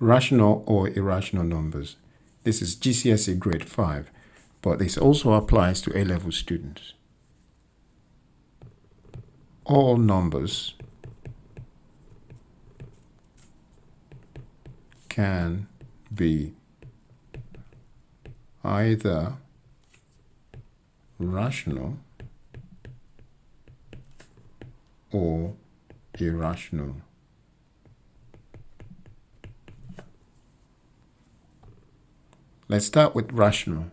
rational or irrational numbers. This is GCSE grade 5, but this also applies to A-level students. All numbers can be either rational or irrational. Let's start with rational.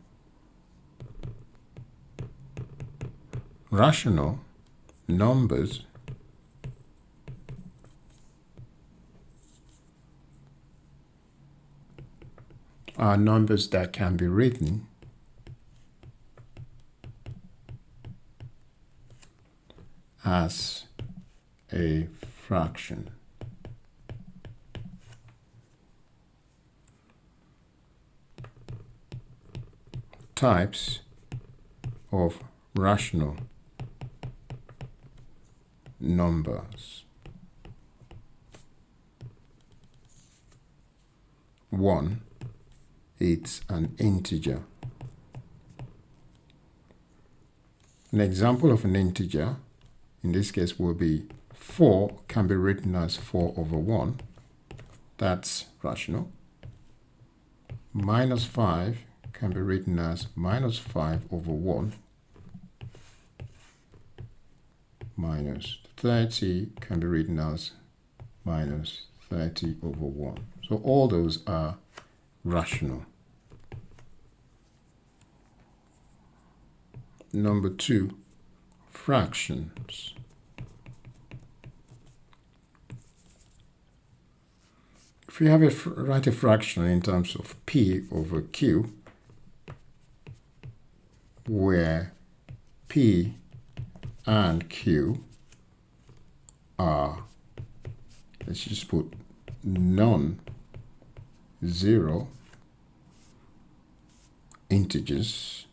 Rational numbers are numbers that can be written as a fraction. Types of rational numbers. 1. It's an integer. An example of an integer, in this case, will be 4 can be written as 4 over 1. That's rational. Minus 5 can be written as minus 5 over 1. Minus 30 can be written as minus 30 over 1. So all those are rational. Number 2, fractions. If you have write a fraction in terms of P over Q, where P and Q are, let's just put non-zero integers.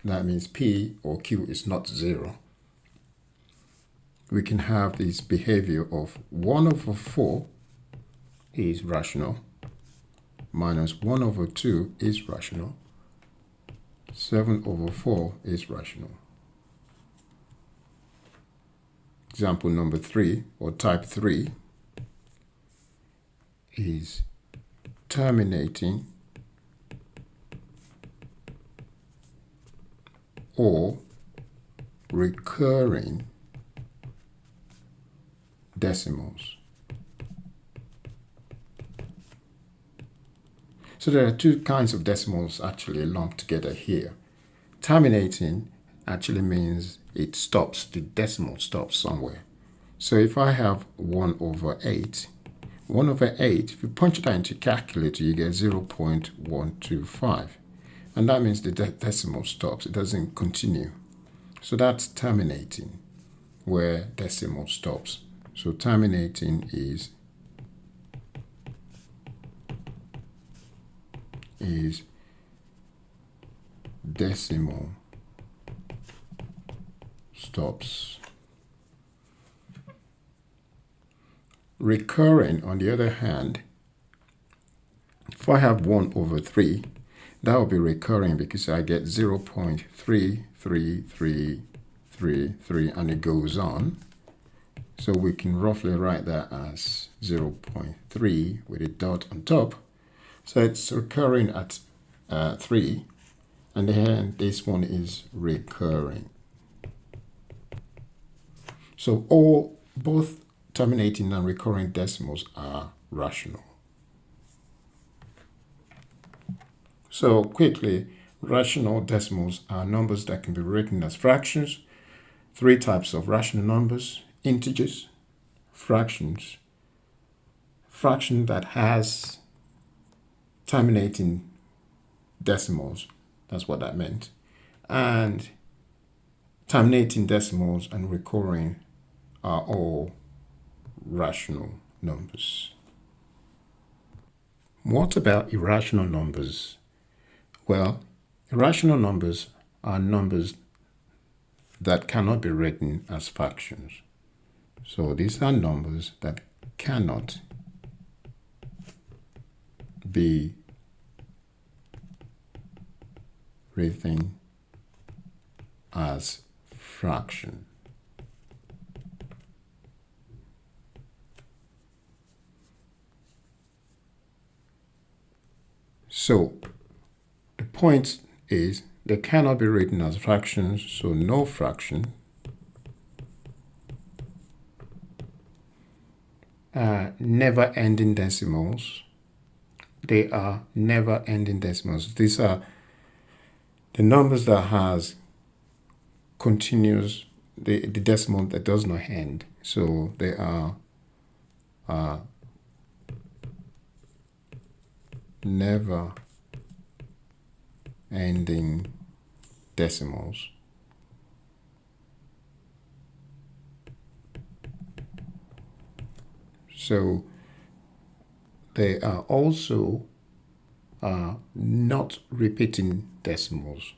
That means P or Q is not 0. We can have this behavior of 1 over 4 is rational, minus 1 over 2 is rational, 7 over 4 is rational. Example number 3, or type 3, is terminating or recurring decimals. So there are two kinds of decimals actually lumped together here. Terminating actually means it stops, the decimal stops somewhere. So if I have 1 over 8, 1 over 8, if you punch that into a calculator, you get 0.125. And that means the decimal stops, it doesn't continue. So that's terminating, where decimal stops. So terminating is decimal stops. Recurring, on the other hand, if I have 1 over 3, that will be recurring because I get 0.3333, and it goes on. So we can roughly write that as 0.3 with a dot on top. So it's recurring at 3, and then this one is recurring. So both terminating and recurring decimals are rational. So quickly, rational decimals are numbers that can be written as fractions. 3 types of rational numbers: integers, fractions, fraction that has terminating decimals, that's what that meant, and terminating decimals and recurring are all rational numbers. What about irrational numbers? Well, irrational numbers are numbers that cannot be written as fractions. So these are numbers that cannot be written as fraction. So the point is they cannot be written as fractions, so no fraction. Never-ending decimals. They are never-ending decimals. These are the numbers that has continuous, the decimal that does not end. So they are never-ending decimals. So they are also not repeating decimals.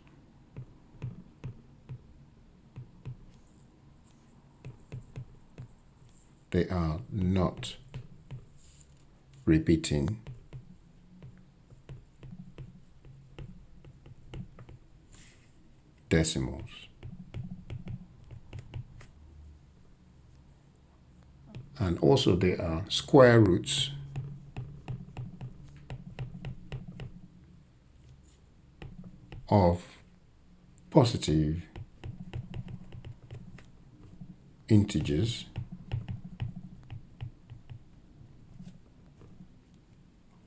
They are not repeating decimals. And also they are square roots of positive integers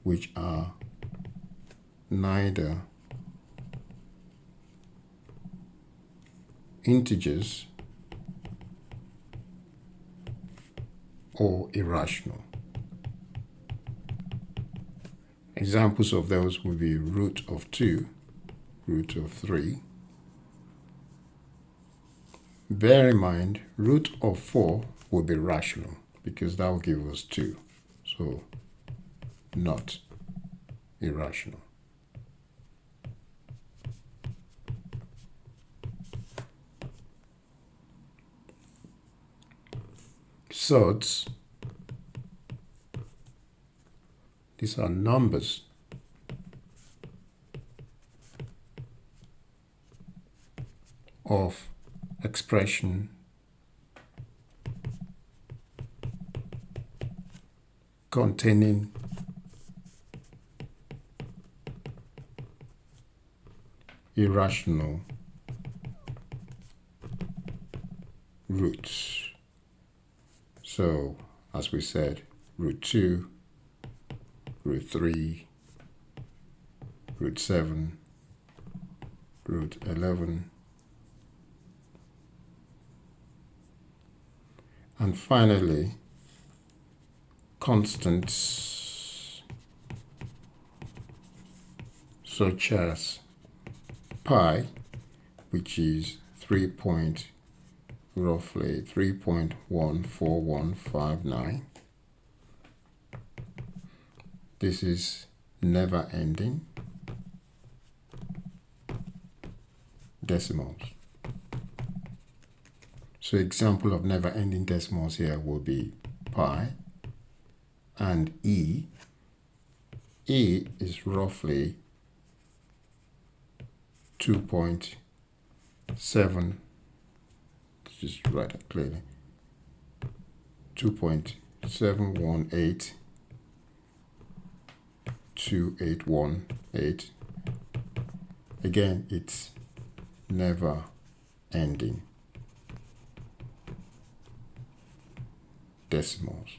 which are neither integers or irrational. Examples of those would be root of 2, root of 3. Bear in mind, root of 4 will be rational because that will give us 2. So not irrational. Surds, these are numbers of expression containing irrational roots. So, as we said, root 2, root 3, root 7, root 11, and finally, constants such as pi, which is roughly 3.14159. This is never-ending decimals. So example of never-ending decimals here will be pi and e. E is roughly 2.7, just write it clearly, 2.7182818. Again, it's never ending decimals.